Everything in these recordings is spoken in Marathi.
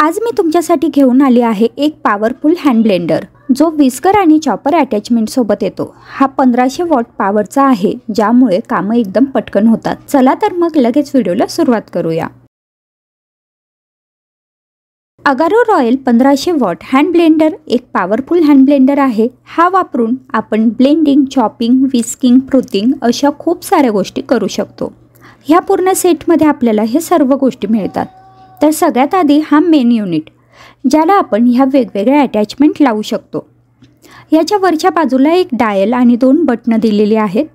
आज मी तुमच्यासाठी घेऊन आली आहे एक पॉवरफुल हँड ब्लेंडर जो विस्कर आणि चॉपर अटॅचमेंट सोबत येतो। हा 1500 वॉट पॉवरचा आहे ज्यामुळे कामं एकदम पटकन होतात। चला तर मग लगेच व्हिडिओला सुरुवात करूया। Agaro royal 1500 what hand blender एक पॉवरफुल हँड ब्लेंडर आहे। हा वापरून आपण ब्लेंडिंग, चॉपिंग, विस्किंग, प्रूथिंग अशा खूप साऱ्या गोष्टी करू शकतो। ह्या पूर्ण सेटमध्ये आपल्याला हे सर्व गोष्टी मिळतात। तर सगळ्यात आधी हा मेन युनिट ज्याला आपण ह्या वेगवेगळ्या अटॅचमेंट लावू शकतो। याच्या वरच्या बाजूला एक डायल आणि 2 बटन दिलेली आहेत।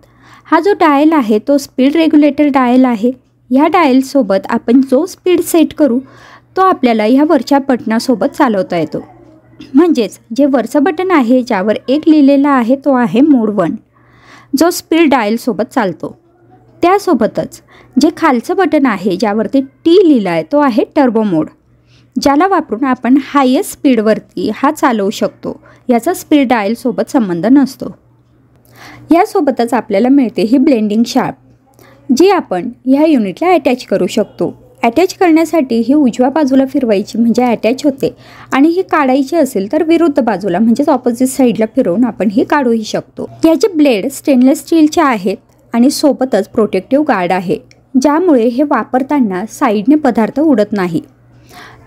हा जो डायल आहे तो स्पीड रेग्युलेटर डायल आहे। ह्या डायल सोबत आपण जो स्पीड सेट करू तो आपल्याला ह्या वरच्या बटनासोबत चालवता येतो। म्हणजेच जे वरचं बटन आहे ज्यावर एक लिहिलेला आहे तो आहे मोड 1 जो स्पीड डायल सोबत चालतो। त्यासोबतच जे खालचं बटन आहे ज्यावरती टी लिहिला आहे तो आहे टर्बो मोड ज्याला वापरून आपण हायेस्ट स्पीडवरती हा चालवू शकतो। याचा स्पीड डायल सोबत संबंध नसतो। यासोबतच आपल्याला मिळते ही ब्लेंडिंग शाफ्ट जी आपण ह्या युनिटला अटॅच करू शकतो। अटॅच करण्यासाठी ही उजव्या बाजूला फिरवायची म्हणजे अटॅच होते आणि ही काढायची असेल तर विरुद्ध बाजूला म्हणजेच ऑपोजिट साईडला फिरवून आपण ही काढूही शकतो। याचे ब्लेड स्टेनलेस स्टीलचे आहेत आणि सोबतच प्रोटेक्टिव्ह गार्ड आहे ज्यामुळे हे वापरताना साईडने पदार्थ उडत नाही।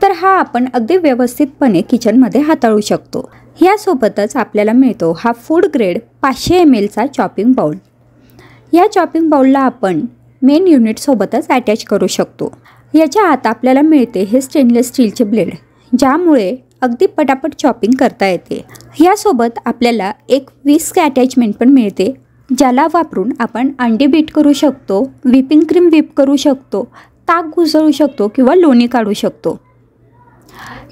तर हा आपण अगदी व्यवस्थितपणे किचनमध्ये हाताळू शकतो। यासोबतच आपल्याला मिळतो हा फूड ग्रेड 500 ml चा चॉपिंग बाउल। या चॉपिंग बाउलला आपण मेन युनिट सोबतच अटॅच करू शकतो। याच्या आत आपल्याला मिळते हे स्टेनलेस स्टीलचे ब्लेड ज्यामुळे अगदी पटापट चॉपिंग करता येते। यासोबत आपल्याला एक विस्क अटॅचमेंट पण मिळते ज्याला वापरून आपण अंडी बीट करू शकतो, व्हिपिंग क्रीम व्हिप करू शकतो, ताक घुसळू शकतो किंवा लोणी काढू शकतो।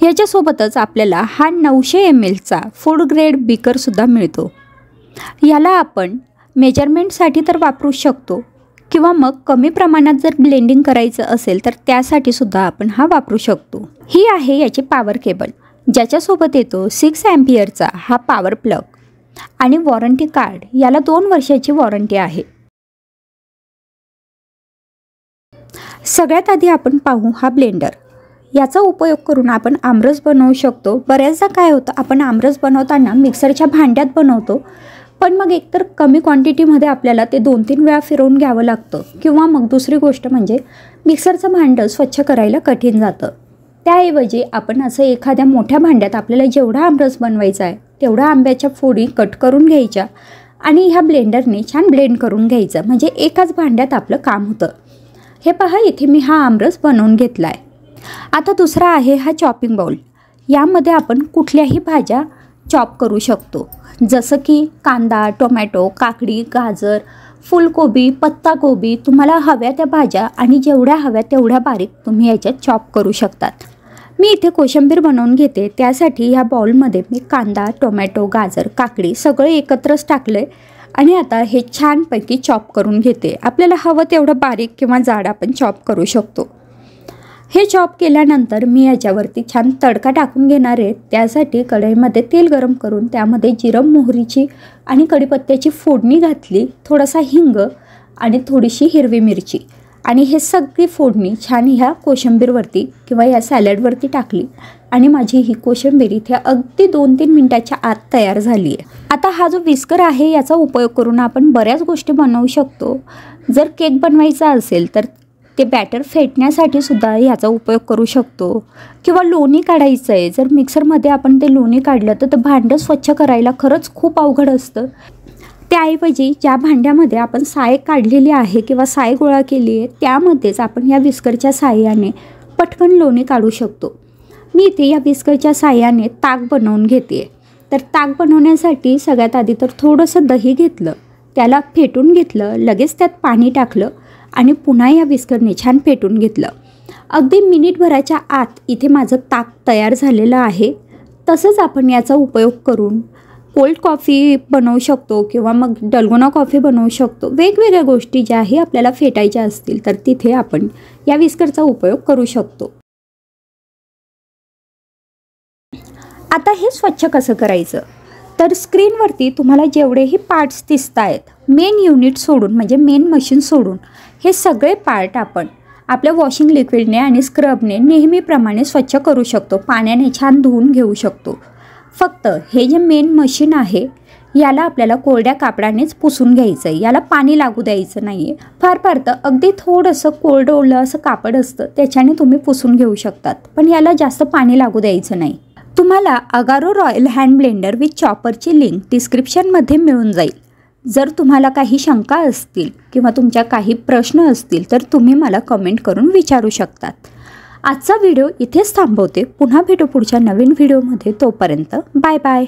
याच्यासोबतच आपल्याला हा 900 ml चा फूड ग्रेड बीकरसुद्धा मिळतो। याला आपण मेजरमेंटसाठी तर वापरू शकतो किंवा मग कमी प्रमाणात जर ब्लेंडिंग करायचं असेल तर त्यासाठी सुद्धा आपण हा वापरू शकतो। ही आहे याची पॉवर केबल ज्याच्यासोबत येतो 6 एम्पियरचा हा पॉवर प्लग आणि वॉरंटी कार्ड। याला 2 वर्षाची वॉरंटी आहे। सगळ्यात आधी आपण पाहू हा ब्लेंडर। याचा उपयोग करून आपण आमरस बनवू शकतो। बऱ्याचदा काय होतं आपण आमरस बनवताना मिक्सरच्या भांड्यात बनवतो पण मग एकतर कमी क्वांटिटीमध्ये आपल्याला ते 2-3 वेळा फिरवून घ्यावं लागतं किंवा मग दुसरी गोष्ट म्हणजे मिक्सरचं भांडं स्वच्छ करायला कठीण जातं। त्याऐवजी आपण असं एखाद्या मोठ्या भांड्यात आपल्याला जेवढा आमरस बनवायचा आहे तेवढ्या आंब्याच्या फोडी कट करून घ्यायच्या आणि ह्या ब्लेंडरने छान ब्लेंड करून घ्यायचं म्हणजे एकाच भांड्यात आपलं काम होतं। हे पहा इथे मी हा आमरस बनवून घेतला आहे। आता दुसरा आहे हा चॉपिंग बाउल। यामध्ये आपण कुठल्याही भाज्या चॉप करू शकतो जसं की कांदा, टोमॅटो, काकडी, गाजर, फुलकोबी, पत्ताकोबी तुम्हाला हव्या त्या भाज्या आणि जेवढ्या हव्या तेवढ्या बारीक तुम्ही याच्यात चॉप करू शकतात। मी इथे कोशिंबीर बनवून घेते त्यासाठी ह्या बाउलमध्ये मी कांदा, टोमॅटो, गाजर, काकडी सगळे एकत्रच टाकले आणि आता हे छानपैकी चॉप करून घेते। आपल्याला हवं तेवढं बारीक किंवा जाड आपण चॉप करू शकतो। हे चॉप केल्यानंतर मी याच्यावरती छान तडका टाकून घेणार आहे। त्यासाठी कढईमध्ये तेल गरम करून त्यामध्ये जिरं, मोहरीची आणि कढीपत्त्याची फोडणी घातली, थोडासा हिंग आणि थोडीशी हिरवी मिरची आणि हे सगळी फोडणी छान ह्या कोशिंबीरवरती किंवा या सॅलडवरती टाकली आणि माझी ही कोशिंबीर इथे अगदी 2-3 मिनिटाच्या आत तयार झाली आहे। आता हा जो विस्कर आहे याचा उपयोग करून आपण बऱ्याच गोष्टी बनवू शकतो। जर केक बनवायचा असेल तर ते बॅटर फेटण्यासाठी सुद्धा याचा उपयोग करू शकतो किंवा लोणी काढायचं आहे जर मिक्सरमध्ये आपण ते लोणी काढलं तर ते भांडं स्वच्छ करायला खरंच खूप अवघड असतं। त्याऐवजी ज्या भांड्यामध्ये आपण साय काढलेली आहे किंवा साय गोळा केली आहे त्यामध्येच आपण या विस्करच्या साहाय्याने पटकन लोणी काढू शकतो। मी इथे या विस्करच्या साहाय्याने ताक बनवून घेते। तर ताक बनवण्यासाठी सगळ्यात आधी तर थोडंसं दही घेतलं, त्याला फेटून घेतलं, लगेच त्यात पाणी टाकलं आणि पुन्हा या विस्करने छान फेटून घेतलं। अगदी मिनिटभराच्या आत इथे माझं ताक तयार झालेलं आहे। तसंच आपण याचा उपयोग करून कोल्ड कॉफी बनवू शकतो किंवा मग डलगोना कॉफी बनवू शकतो। वेगवेगळ्या गोष्टी ज्याही आपल्याला फेटायच्या असतील तर तिथे आपण या विस्करचा उपयोग करू शकतो। आता हे स्वच्छ कसं करायचं तर स्क्रीनवरती तुम्हाला जेवढेही पार्ट्स दिसत आहेत मेन युनिट सोडून म्हणजे मेन मशीन सोडून हे सगळे पार्ट आपण आपल्या वॉशिंग लिक्विडने आणि स्क्रबने नेहमीप्रमाणे स्वच्छ करू शकतो, पाण्याने छान धुवून घेऊ शकतो। फक्त हे जे मेन मशीन आहे याला आपल्याला कोरड्या कापडानेच पुसून घ्यायचं आहे, याला पाणी लागू द्यायचं नाही आहे। फार तर अगदी थोडंसं कोरडं ओलं असं कापड असतं त्याच्याने तुम्ही पुसून घेऊ शकतात, पण याला जास्त पाणी लागू द्यायचं नाही। तुम्हाला Agaro royal hand blender with चॉपरची लिंक डिस्क्रिप्शनमध्ये मिळून जाईल। जर तुम्हाला काही शंका असतील किंवा तुमच्या काही प्रश्न असतील तर तुम्ही मला कमेंट करून विचारू शकतात। आजचा व्हिडिओ इथेच थांबवते, पुन्हा भेटू पुढच्या नवीन व्हिडिओमध्ये। तोपर्यंत बाय बाय।